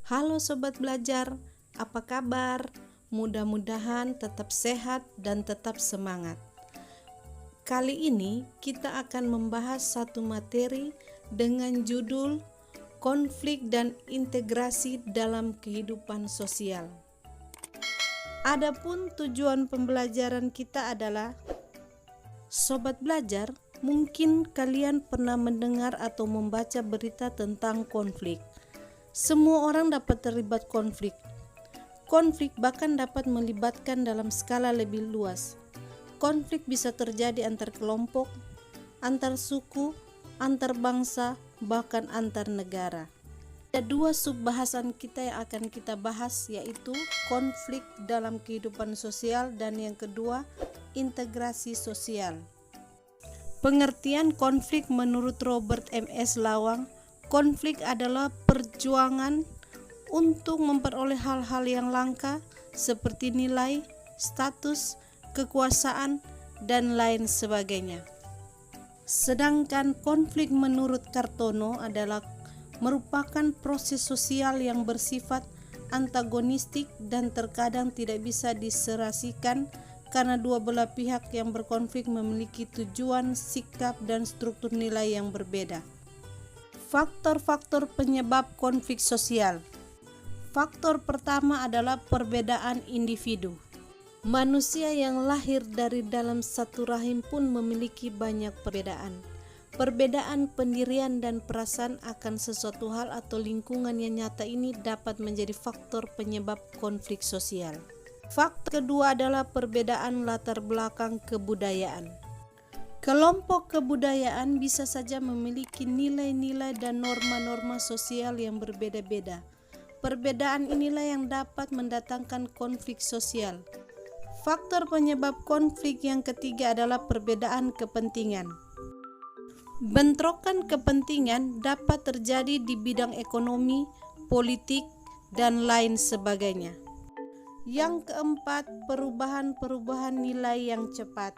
Halo Sobat Belajar, apa kabar? Mudah-mudahan tetap sehat dan tetap semangat. Kali ini kita akan membahas satu materi dengan judul Konflik dan Integrasi dalam Kehidupan Sosial. Adapun tujuan pembelajaran kita adalah, Sobat Belajar, mungkin kalian pernah mendengar atau membaca berita tentang konflik. Semua orang dapat terlibat konflik. Konflik bahkan dapat melibatkan dalam skala lebih luas. Konflik bisa terjadi antar kelompok, antar suku, antar bangsa, bahkan antar negara. Ada dua subbahasan kita yang akan kita bahas, yaitu konflik dalam kehidupan sosial dan yang kedua, integrasi sosial. Pengertian konflik menurut Robert M.S. Lawang, konflik adalah perjuangan untuk memperoleh hal-hal yang langka seperti nilai, status, kekuasaan, dan lain sebagainya. Sedangkan konflik menurut Kartono adalah merupakan proses sosial yang bersifat antagonistik dan terkadang tidak bisa diserasikan karena dua belah pihak yang berkonflik memiliki tujuan, sikap, dan struktur nilai yang berbeda. Faktor-faktor penyebab konflik sosial. Faktor pertama adalah perbedaan individu. Manusia yang lahir dari dalam satu rahim pun memiliki banyak perbedaan. Perbedaan pendirian dan perasaan akan sesuatu hal atau lingkungan yang nyata ini dapat menjadi faktor penyebab konflik sosial. Faktor kedua adalah perbedaan latar belakang kebudayaan. Kelompok kebudayaan bisa saja memiliki nilai-nilai dan norma-norma sosial yang berbeda-beda. Perbedaan inilah yang dapat mendatangkan konflik sosial. Faktor penyebab konflik yang ketiga adalah perbedaan kepentingan. Bentrokan kepentingan dapat terjadi di bidang ekonomi, politik, dan lain sebagainya. Yang keempat, perubahan-perubahan nilai yang cepat.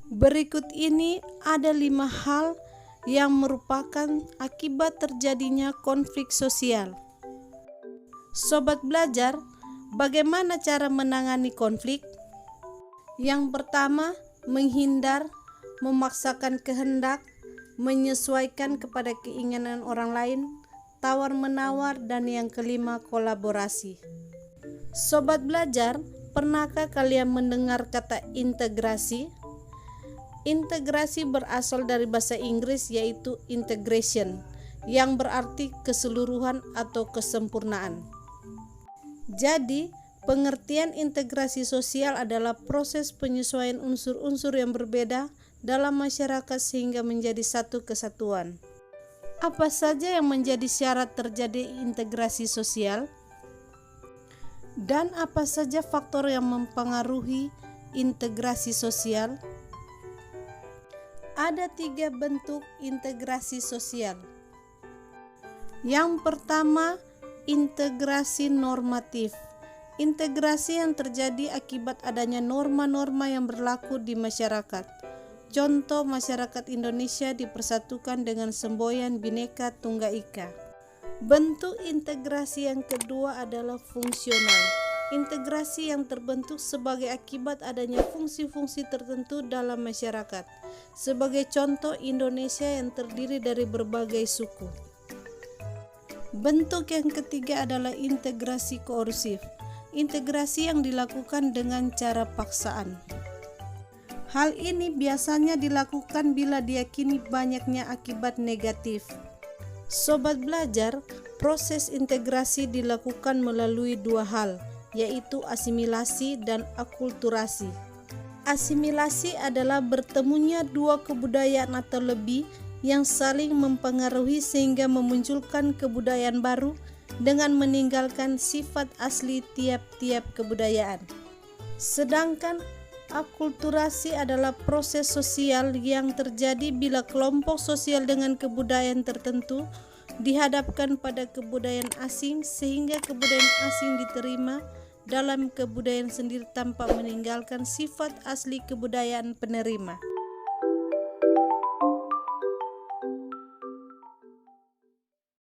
Berikut ini ada 5 hal yang merupakan akibat terjadinya konflik sosial. Sobat Belajar, bagaimana cara menangani konflik? Yang pertama, menghindar, memaksakan kehendak, menyesuaikan kepada keinginan orang lain, tawar-menawar, dan yang kelima, kolaborasi. Sobat Belajar, pernahkah kalian mendengar kata integrasi? Integrasi berasal dari bahasa Inggris yaitu integration, yang berarti keseluruhan atau kesempurnaan. Jadi, pengertian integrasi sosial adalah proses penyesuaian unsur-unsur yang berbeda dalam masyarakat sehingga menjadi satu kesatuan. Apa saja yang menjadi syarat terjadi integrasi sosial? Dan apa saja faktor yang mempengaruhi integrasi sosial? Ada 3 bentuk integrasi sosial. Yang pertama, integrasi normatif. Integrasi yang terjadi akibat adanya norma-norma yang berlaku di masyarakat. Contoh, masyarakat Indonesia dipersatukan dengan semboyan Bhinneka Tunggal Ika. Bentuk integrasi yang kedua adalah fungsional. Integrasi yang terbentuk sebagai akibat adanya fungsi-fungsi tertentu dalam masyarakat. Sebagai contoh, Indonesia yang terdiri dari berbagai suku. Bentuk yang ketiga adalah integrasi koerusif. Integrasi yang dilakukan dengan cara paksaan. Hal ini biasanya dilakukan bila diyakini banyaknya akibat negatif. Sobat Belajar, proses integrasi dilakukan melalui 2 hal, yaitu asimilasi dan akulturasi. Asimilasi adalah bertemunya 2 kebudayaan atau lebih yang saling mempengaruhi sehingga memunculkan kebudayaan baru dengan meninggalkan sifat asli tiap-tiap kebudayaan. Sedangkan akulturasi adalah proses sosial yang terjadi bila kelompok sosial dengan kebudayaan tertentu dihadapkan pada kebudayaan asing sehingga kebudayaan asing diterima dalam kebudayaan sendiri tanpa meninggalkan sifat asli kebudayaan penerima.